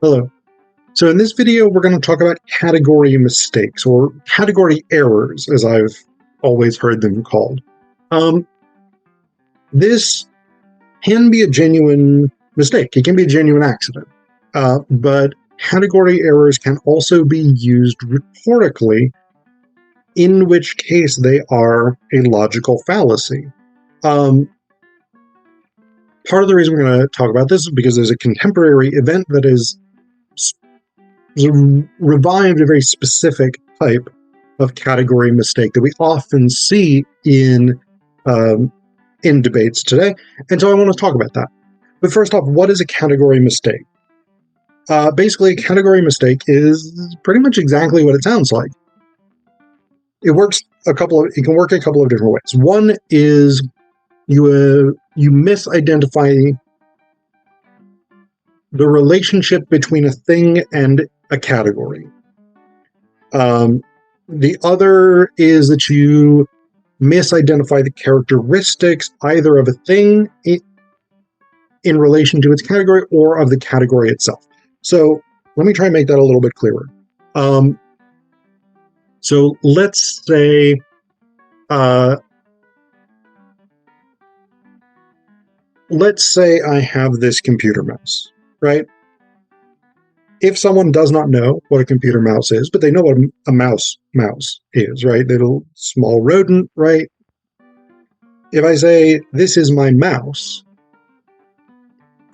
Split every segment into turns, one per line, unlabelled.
Hello. So in this video, we're going to talk about category mistakes, or category errors, as I've always heard them called. This can be a genuine mistake. It can be a genuine accident. But category errors can also be used rhetorically, in which case they are a logical fallacy. Part of the reason we're going to talk about this is because there's a contemporary event that is revived a very specific type of category mistake that we often see in debates today, and so I want to talk about that. But first off, what is a category mistake? Basically, a category mistake is pretty much exactly what it sounds like. It can work a couple of different ways. One is you misidentify the relationship between a thing and a category. The other is that you misidentify the characteristics either of a thing in relation to its category or of the category itself. So let me try and make that a little bit clearer. So let's say I have this computer mouse, right? If someone does not know what a computer mouse is, but they know what a mouse is, right? The little small rodent, right? If I say, this is my mouse,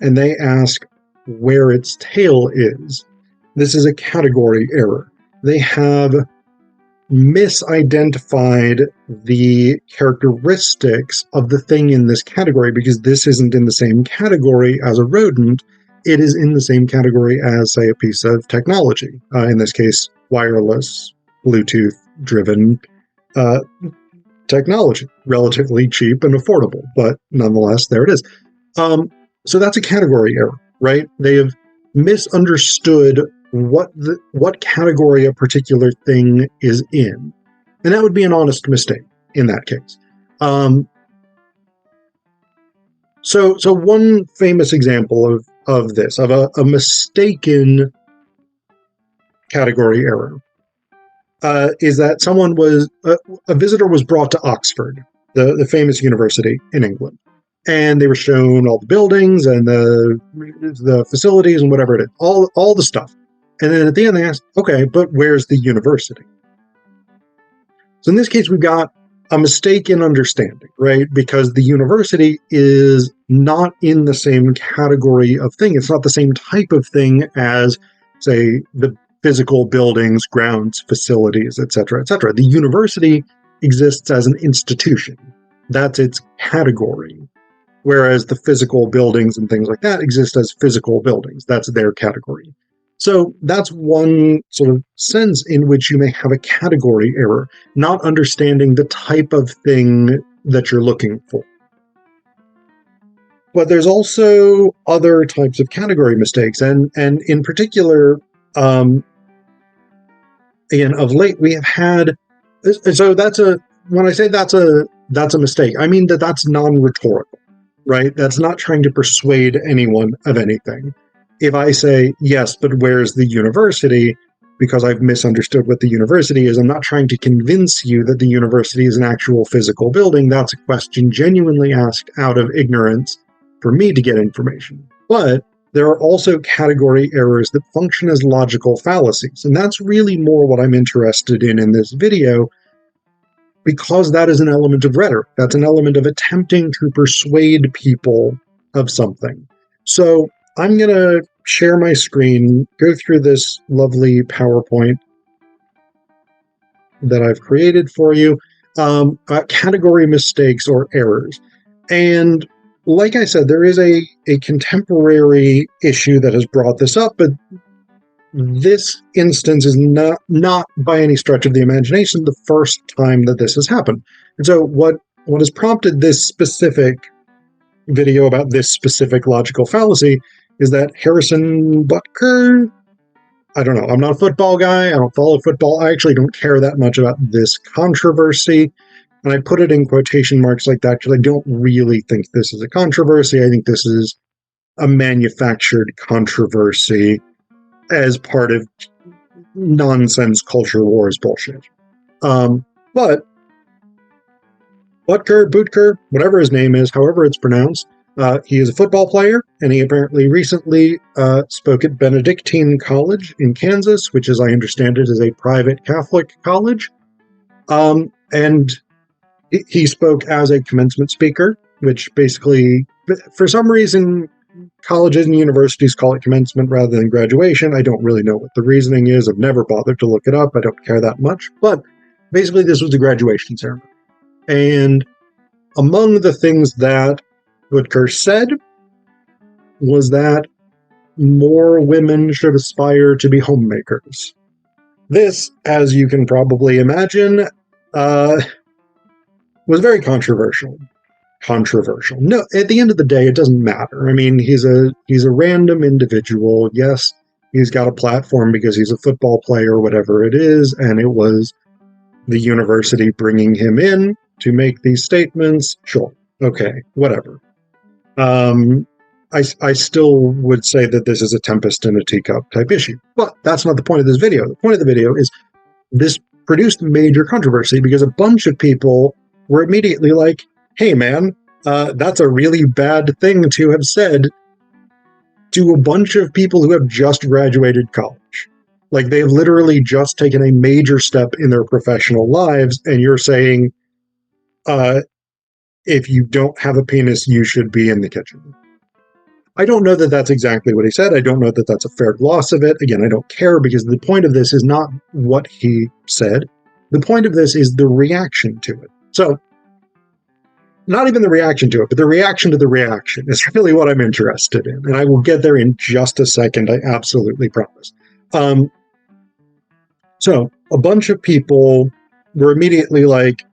and they ask where its tail is, this is a category error. They have misidentified the characteristics of the thing in this category because this isn't in the same category as a rodent. It is in the same category as, say, a piece of technology. In this case, wireless, Bluetooth-driven technology. Relatively cheap and affordable, but nonetheless, there it is. So that's a category error, right? They have misunderstood what category a particular thing is in. And that would be an honest mistake in that case. So one famous example of this, of a mistaken category error, is that a visitor was brought to Oxford, the famous university in England, and they were shown all the buildings and the facilities and whatever it is, all the stuff. And then at the end they asked, okay, but where's the university? So in this case, we've got a mistaken understanding, right? Because the university is not in the same category of thing. It's not the same type of thing as, say, the physical buildings, grounds, facilities, etc., etc. The university exists as an institution. That's its category. Whereas the physical buildings and things like that exist as physical buildings. That's their category. So that's one sort of sense in which you may have a category error, not understanding the type of thing that you're looking for. But there's also other types of category mistakes, and in particular, again, of late we have had. So when I say that's a mistake, I mean that's non-rhetorical, right? That's not trying to persuade anyone of anything. If I say, yes, but where's the university, because I've misunderstood what the university is, I'm not trying to convince you that the university is an actual physical building. That's a question genuinely asked out of ignorance for me to get information. But there are also category errors that function as logical fallacies. And that's really more what I'm interested in this video, because that is an element of rhetoric. That's an element of attempting to persuade people of something. So I'm going to share my screen, go through this lovely PowerPoint that I've created for you, category mistakes or errors. And like I said, there is a contemporary issue that has brought this up, but this instance is not by any stretch of the imagination the first time that this has happened. And so what has prompted this specific video about this specific logical fallacy is that Harrison Butker, I don't know, I'm not a football guy, I don't follow football, I actually don't care that much about this controversy, and I put it in quotation marks like that because I don't really think this is a controversy. I think this is a manufactured controversy as part of nonsense culture wars bullshit. But Butker, whatever his name is, however it's pronounced, he is a football player, and he apparently recently spoke at Benedictine College in Kansas, which, as I understand it, is a private Catholic college. And he spoke as a commencement speaker, which basically, for some reason, colleges and universities call it commencement rather than graduation. I don't really know what the reasoning is. I've never bothered to look it up. I don't care that much. But basically, this was a graduation ceremony. And among the things that Butker said was that more women should aspire to be homemakers. This, as you can probably imagine, was very controversial. No, at the end of the day, it doesn't matter. I mean, he's a random individual. Yes, he's got a platform because he's a football player, whatever it is, and it was the university bringing him in to make these statements. Sure, okay, whatever. I still would say that this is a tempest in a teacup type issue, but that's not the point of this video. The point of the video is this produced major controversy because a bunch of people were immediately like, hey man, that's a really bad thing to have said to a bunch of people who have just graduated college. Like, they have literally just taken a major step in their professional lives, and you're saying, if you don't have a penis, you should be in the kitchen. I don't know that that's exactly what he said. I don't know that that's a fair gloss of it. Again, I don't care, because the point of this is not what he said. The point of this is the reaction to it. So, not even the reaction to it, but the reaction to the reaction is really what I'm interested in. And I will get there in just a second, I absolutely promise. So, a bunch of people were immediately like,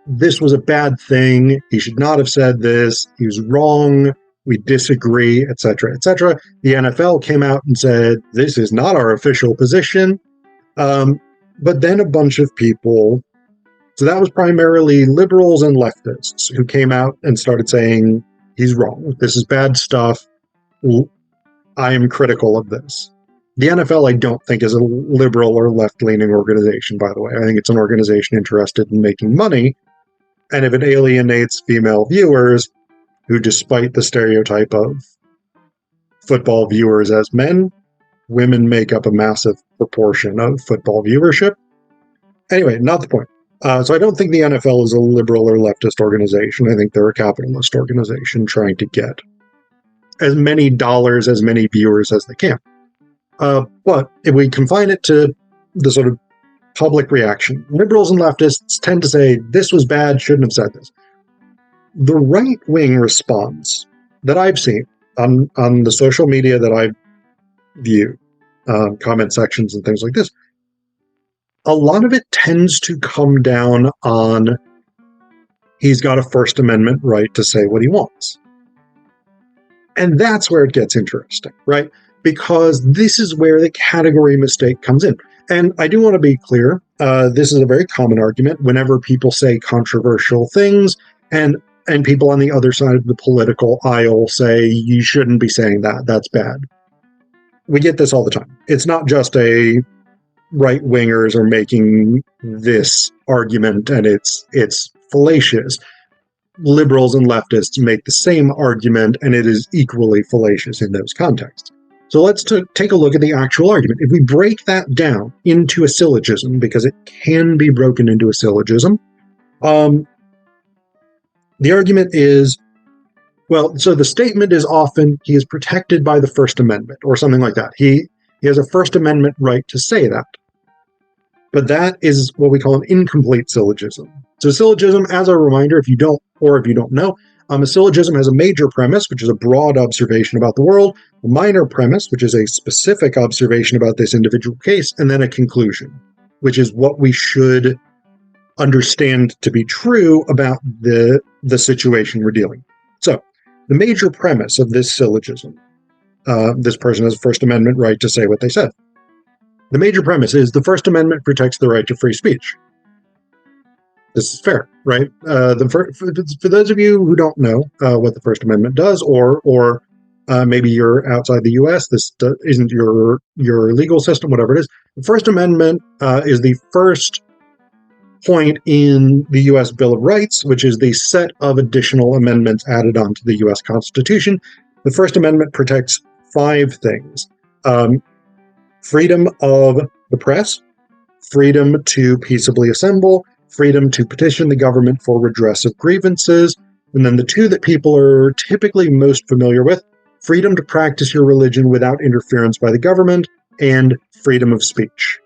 this was a bad thing, he should not have said this, he was wrong, we disagree, etc., etc. The NFL came out and said, this is not our official position. But then a bunch of people, so that was primarily liberals and leftists, who came out and started saying, he's wrong, this is bad stuff, I am critical of this. The NFL, I don't think, is a liberal or left-leaning organization, by the way. I think it's an organization interested in making money, and if it alienates female viewers, who, despite the stereotype of football viewers as men, women make up a massive proportion of football viewership. Anyway, not the point. So I don't think the NFL is a liberal or leftist organization. I think they're a capitalist organization trying to get as many dollars, as many viewers as they can. But if we confine it to the sort of public reaction, liberals and leftists tend to say, this was bad, shouldn't have said this. The right-wing response that I've seen on the social media that I've viewed, comment sections and things like this, a lot of it tends to come down on he's got a First Amendment right to say what he wants. And that's where it gets interesting, right? Because this is where the category mistake comes in. And I do want to be clear, this is a very common argument whenever people say controversial things, and people on the other side of the political aisle say, you shouldn't be saying that, that's bad. We get this all the time. It's not just a right-wingers are making this argument and it's fallacious. Liberals and leftists make the same argument and it is equally fallacious in those contexts. So let's take a look at the actual argument. If we break that down into a syllogism, because it can be broken into a syllogism, the argument is, well, so the statement is often, he is protected by the First Amendment, or something like that. He has a First Amendment right to say that. But that is what we call an incomplete syllogism. So syllogism, as a reminder, if you don't know, a syllogism has a major premise, which is a broad observation about the world, a minor premise, which is a specific observation about this individual case, and then a conclusion, which is what we should understand to be true about the situation we're dealing with. So, the major premise of this syllogism, this person has a First Amendment right to say what they said. The major premise is the First Amendment protects the right to free speech. This is fair, right? For those of you who don't know what the First Amendment does, or Maybe you're outside the U.S. This isn't your legal system, whatever it is. The First Amendment is the first point in the U.S. Bill of Rights, which is the set of additional amendments added onto the U.S. Constitution. The First Amendment protects 5 things. Freedom of the press, freedom to peaceably assemble, freedom to petition the government for redress of grievances, and then the 2 that people are typically most familiar with, freedom to practice your religion without interference by the government, and freedom of speech.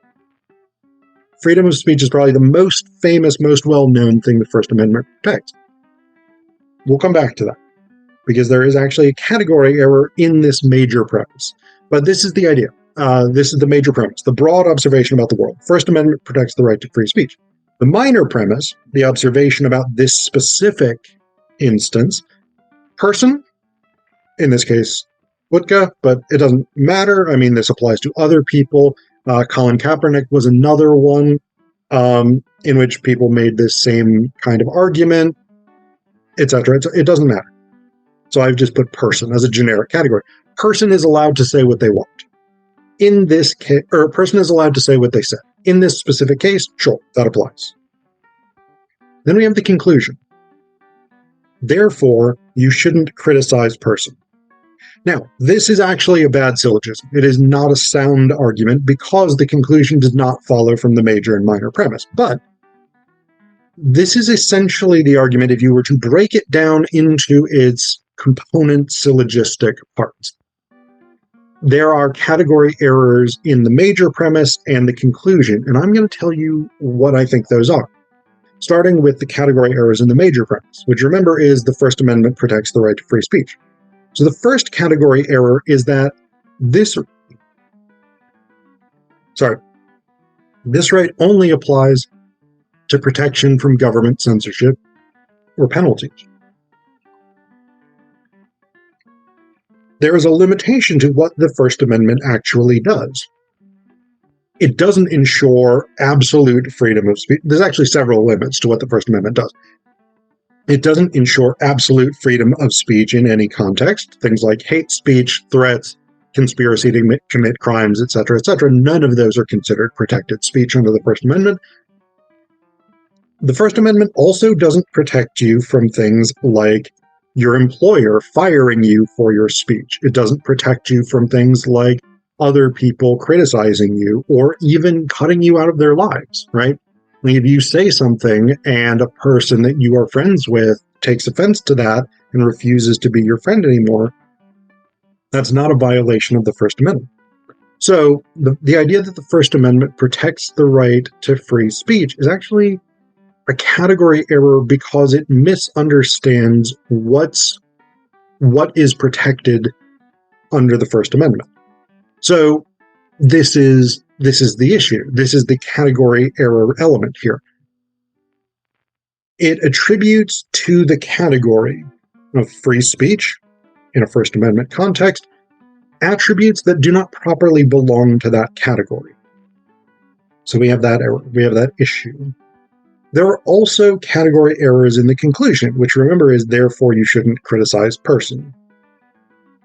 Freedom of speech is probably the most famous, most well-known thing the First Amendment protects. We'll come back to that, because there is actually a category error in this major premise. But this is the idea. This is the major premise, the broad observation about the world. First Amendment protects the right to free speech. The minor premise, the observation about this specific instance, person, in this case, Butker, but it doesn't matter. I mean, this applies to other people. Colin Kaepernick was another one in which people made this same kind of argument, etc. It doesn't matter. So I've just put person as a generic category. Person is allowed to say what they want. In this case, or person is allowed to say what they said. In this specific case, sure, that applies. Then we have the conclusion. Therefore, you shouldn't criticize person. Now, this is actually a bad syllogism. It is not a sound argument because the conclusion does not follow from the major and minor premise. But this is essentially the argument if you were to break it down into its component syllogistic parts. There are category errors in the major premise and the conclusion, and I'm going to tell you what I think those are. Starting with the category errors in the major premise, which remember is the First Amendment protects the right to free speech. So the first category error is that this right only applies to protection from government censorship or penalties. There is a limitation to what the First Amendment actually does. It doesn't ensure absolute freedom of speech. There's actually several limits to what the First Amendment does. It doesn't ensure absolute freedom of speech in any context. Things like hate speech, threats, conspiracy to commit crimes, etc., etc. None of those are considered protected speech under the First Amendment. The First Amendment also doesn't protect you from things like your employer firing you for your speech. It doesn't protect you from things like other people criticizing you or even cutting you out of their lives, right? I mean, if you say something and a person that you are friends with takes offense to that and refuses to be your friend anymore, that's not a violation of the First Amendment. So the idea that the First Amendment protects the right to free speech is actually a category error because it misunderstands what is protected under the First Amendment. So this is the issue. This is the category error element here. It attributes to the category of free speech in a First Amendment context attributes that do not properly belong to that category. So we have that error. We have that issue. There are also category errors in the conclusion, which remember is therefore you shouldn't criticize person.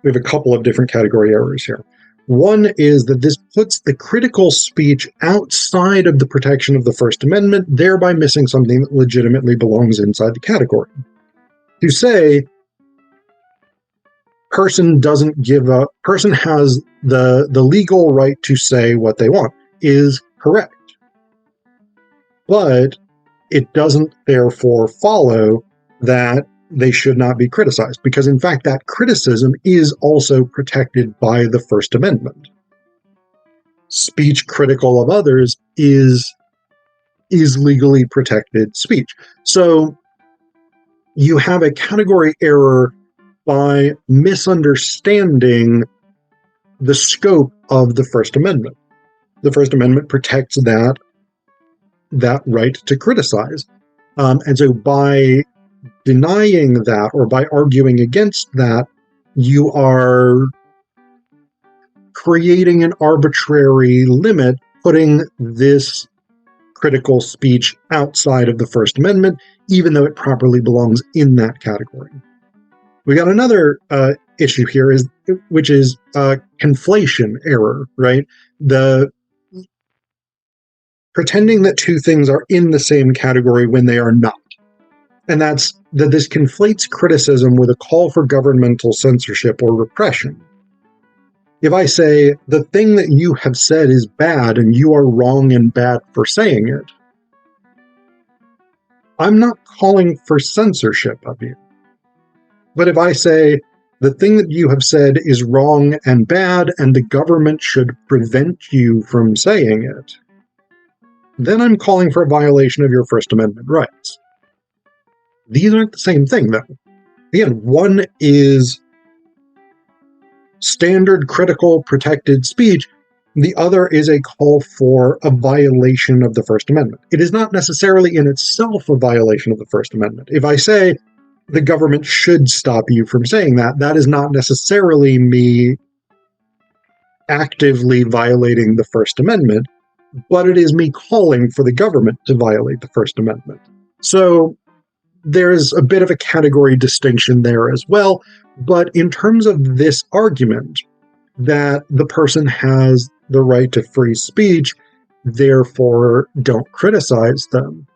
We have a couple of different category errors here. One is that this puts the critical speech outside of the protection of the First Amendment, thereby missing something that legitimately belongs inside the category. To say, person has the legal right to say what they want is correct. But it doesn't therefore follow that they should not be criticized, because in fact that criticism is also protected by the First Amendment. Speech critical of others is legally protected speech. So you have a category error by misunderstanding the scope of the First Amendment. The First Amendment protects that right to criticize. And so by denying that or by arguing against that, you are creating an arbitrary limit, putting this critical speech outside of the First Amendment, even though it properly belongs in that category. We got another issue here which is conflation error, right? The pretending that two things are in the same category when they are not. And that's that this conflates criticism with a call for governmental censorship or repression. If I say, the thing that you have said is bad and you are wrong and bad for saying it, I'm not calling for censorship of you. But if I say, the thing that you have said is wrong and bad and the government should prevent you from saying it, then I'm calling for a violation of your First Amendment rights. These aren't the same thing, though. Again, one is standard critical protected speech. The other is a call for a violation of the First Amendment. It is not necessarily in itself a violation of the First Amendment. If I say the government should stop you from saying that, that is not necessarily me actively violating the First Amendment, but it is me calling for the government to violate the First Amendment. So there's a bit of a category distinction there as well. But in terms of this argument that the person has the right to free speech, therefore don't criticize them,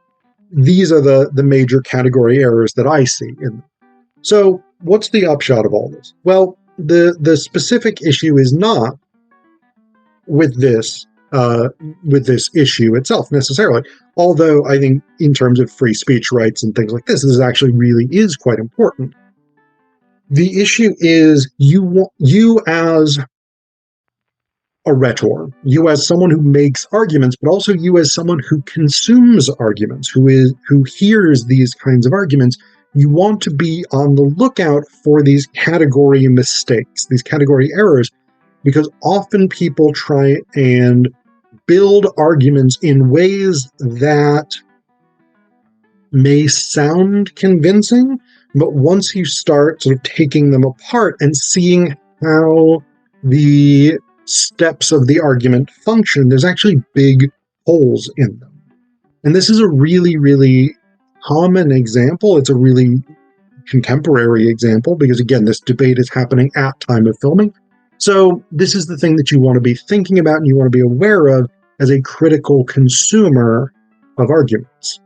these are the major category errors that I see in them. So what's the upshot of all this? Well, the specific issue is not with this issue itself necessarily, although I think in terms of free speech rights and things like this actually really is quite important. The issue is you as a rhetor, you as someone who makes arguments, but also you as someone who consumes arguments, who hears these kinds of arguments. You want to be on the lookout for these category mistakes, these category errors, because often people try and build arguments in ways that may sound convincing, but once you start sort of taking them apart and seeing how the steps of the argument function, there's actually big holes in them. And this is a really, really common example. It's a really contemporary example because, again, this debate is happening at time of filming. So this is the thing that you want to be thinking about and you want to be aware of as a critical consumer of arguments.